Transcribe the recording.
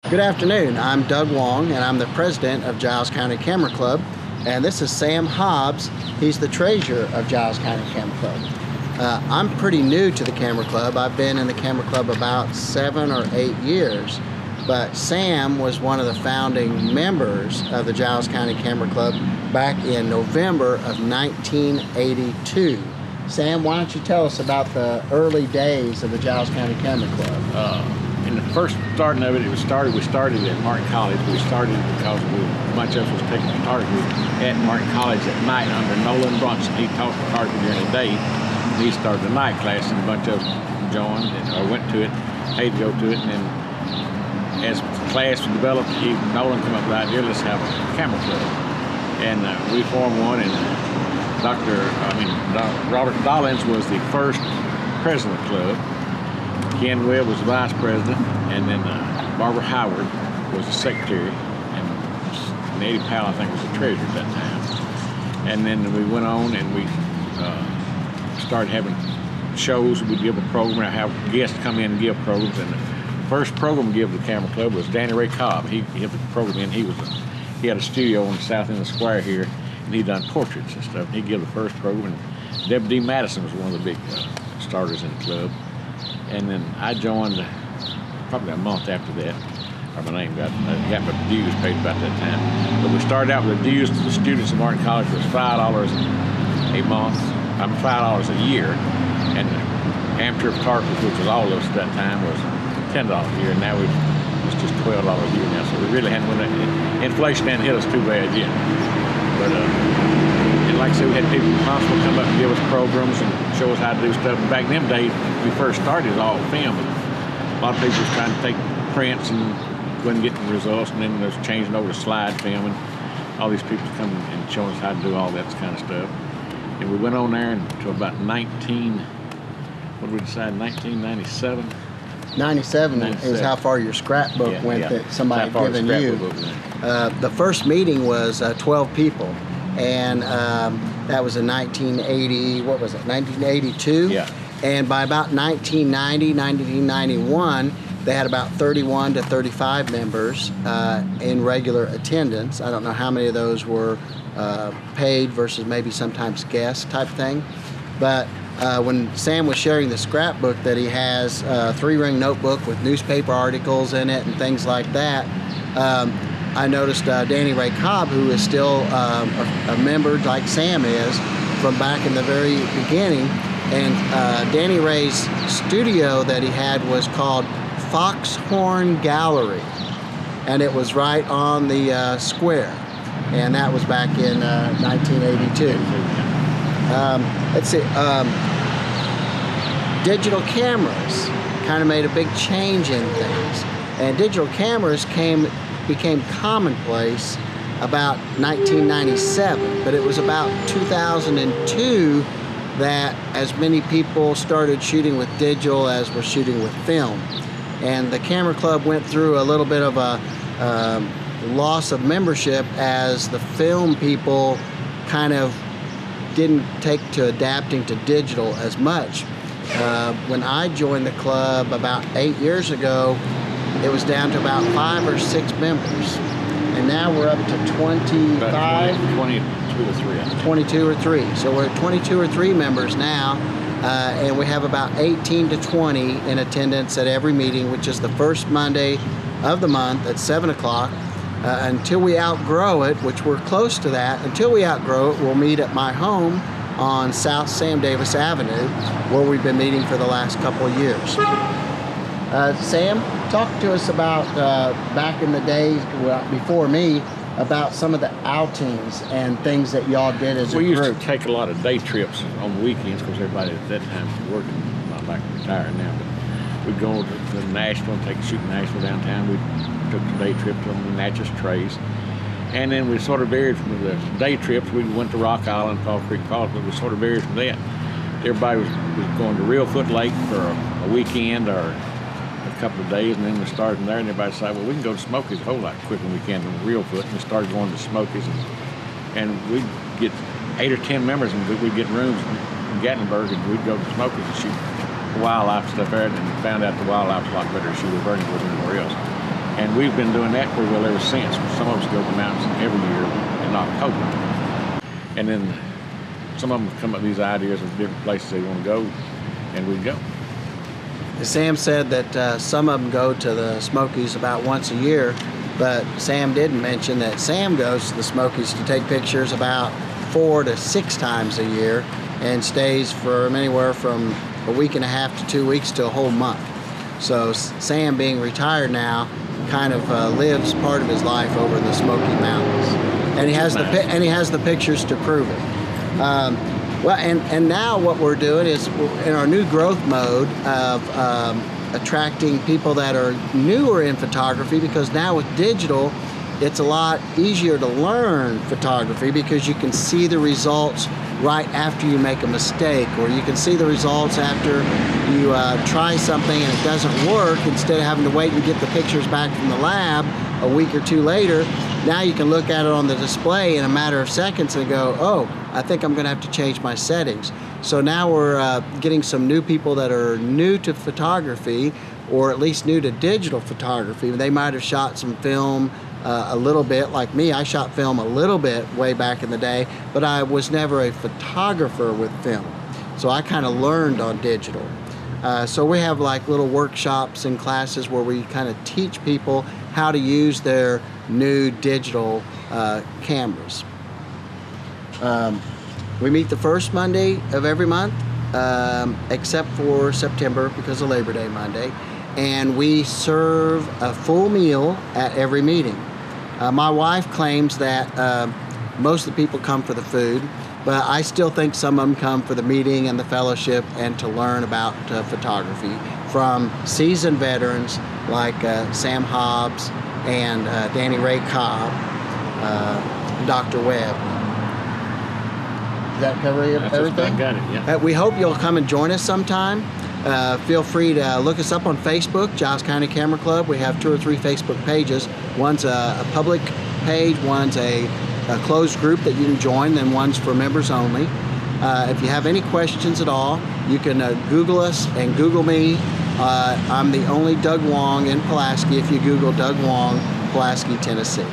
Good afternoon. I'm Doug Wong, and I'm the president of Giles County Camera Club. And this is Sam Hobbs. He's the treasurer of Giles County Camera Club. I'm pretty new to the Camera Club. I've been in the Camera Club about 7 or 8 years. But Sam was one of the founding members of the Giles County Camera Club back in November of 1982. Sam, why don't you tell us about the early days of the Giles County Camera Club? In the first starting of it, we started at Martin College. We started because a bunch of us was taking photography at Martin College at night under Nolan Brunson. He taught photography during the day. He started the night class, and a bunch of us joined or went to it, paid to go to it, and then as the class developed, Nolan came up with the idea, let's have a camera club. And we formed one, and Robert Dollins was the first president of the club. Ken Webb was the vice president, and then Barbara Howard was the secretary, and Eddie Powell, I think, was the treasurer at that time. And then we went on and we started having shows. We'd give a program, have guests come in and give programs. And the first program we gave the Camera Club was Danny Ray Cobb. He had the program in. He had a studio on the south end of the square here, and he done portraits and stuff. He'd give the first program. And Deborah D. Madison was one of the big starters in the club. And then I joined probably a month after that, or my name got my dues paid about that time. But we started out with the dues to the students at Martin College was $5 a month, $5 a year. And amateur photographers, which was all of us at that time, was $10 a year. And now it's just $12 a year now. So we really hadn't, inflation hadn't hit us too bad yet. But and like I said, we had people responsible come up and give us programs and show us how to do stuff. And back in them days, we first started, it was all film. A lot of people was trying to take prints and wasn't getting the results, and then there's changing over to slide film, and all these people come and showing us how to do all that kind of stuff. And we went on there until about 1997? 97 is how far your scrapbook went that somebody had given you. The first meeting was 12 people. And that was in 1980, what was it, 1982? Yeah. And by about 1990, 1991, they had about 31 to 35 members in regular attendance. I don't know how many of those were paid versus maybe sometimes guest type thing. But when Sam was sharing the scrapbook that he has, a 3-ring notebook with newspaper articles in it and things like that, I noticed Danny Ray Cobb, who is still a member like Sam is from back in the very beginning. And Danny Ray's studio that he had was called Foxhorn Gallery. And it was right on the square. And that was back in 1982. Let's see. Digital cameras kind of made a big change in things. And digital cameras became commonplace about 1997, but it was about 2002 that as many people started shooting with digital as were shooting with film. And the Camera Club went through a little bit of a loss of membership as the film people kind of didn't take to adapting to digital as much. When I joined the club about 8 years ago, it was down to about 5 or 6 members, and now we're up to 25, 22 or 3. So we're at 22 or 3 members now, and we have about 18 to 20 in attendance at every meeting, which is the first Monday of the month at 7 o'clock. Until we outgrow it, which we're close to that, until we outgrow it, we'll meet at my home on South Sam Davis Avenue, where we've been meeting for the last couple of years. Sam, talk to us about back in the days before me, about some of the outings and things that y'all did as a group. We used to take a lot of day trips on weekends because everybody at that time was working, not like retired now. But we'd go to Nashville and shoot in Nashville downtown. We took the day trips on the Natchez Trace. And then we sort of varied from the day trips. We went to Rock Island, Fall Creek Falls, but we sort of varied from that. Everybody was going to Reelfoot Lake for a weekend or a couple of days, and then we started from there, and everybody decided, well, we can go to Smokies a whole lot quicker than we can from Reelfoot. And we started going to Smokies, and we'd get 8 or 10 members, and we'd get rooms in Gatlinburg, and we'd go to Smokies and shoot wildlife stuff there, and found out the wildlife was a lot better to shoot with Vernon than anywhere else. And we've been doing that pretty well ever since. Some of us go to the mountains every year in October. And then some of them come up with these ideas of different places they want to go, and we go. Sam said that some of them go to the Smokies about once a year, but Sam didn't mention that Sam goes to the Smokies to take pictures about 4 to 6 times a year and stays from anywhere from a week and a half to 2 weeks to a whole month. So Sam, being retired now, kind of lives part of his life over in the Smoky Mountains, and he has the pictures to prove it. Well, and now what we're doing is we're in our new growth mode of attracting people that are newer in photography, because now with digital, it's a lot easier to learn photography because you can see the results right after you make a mistake, or you can see the results after you try something and it doesn't work. Instead of having to wait and get the pictures back from the lab a week or two later, now you can look at it on the display in a matter of seconds and go, oh, I think I'm gonna have to change my settings. So now we're getting some new people that are new to photography, or at least new to digital photography. They might have shot some film a little bit, like me. I shot film a little bit way back in the day, but I was never a photographer with film. So I kind of learned on digital. So we have like little workshops and classes where we kind of teach people how to use their new digital cameras. We meet the first Monday of every month, except for September because of Labor Day Monday. And we serve a full meal at every meeting. My wife claims that most of the people come for the food, but I still think some of them come for the meeting and the fellowship and to learn about photography from seasoned veterans like Sam Hobbs and Danny Ray Cobb, Dr. Webb. Does that cover everything? Got it, yeah. We hope you'll come and join us sometime. Feel free to look us up on Facebook, Giles County Camera Club. We have 2 or 3 Facebook pages. One's a public page, one's a closed group that you can join, then one's for members only. If you have any questions at all, you can Google us and Google me. I'm the only Doug Wong in Pulaski if you Google Doug Wong, Pulaski, Tennessee.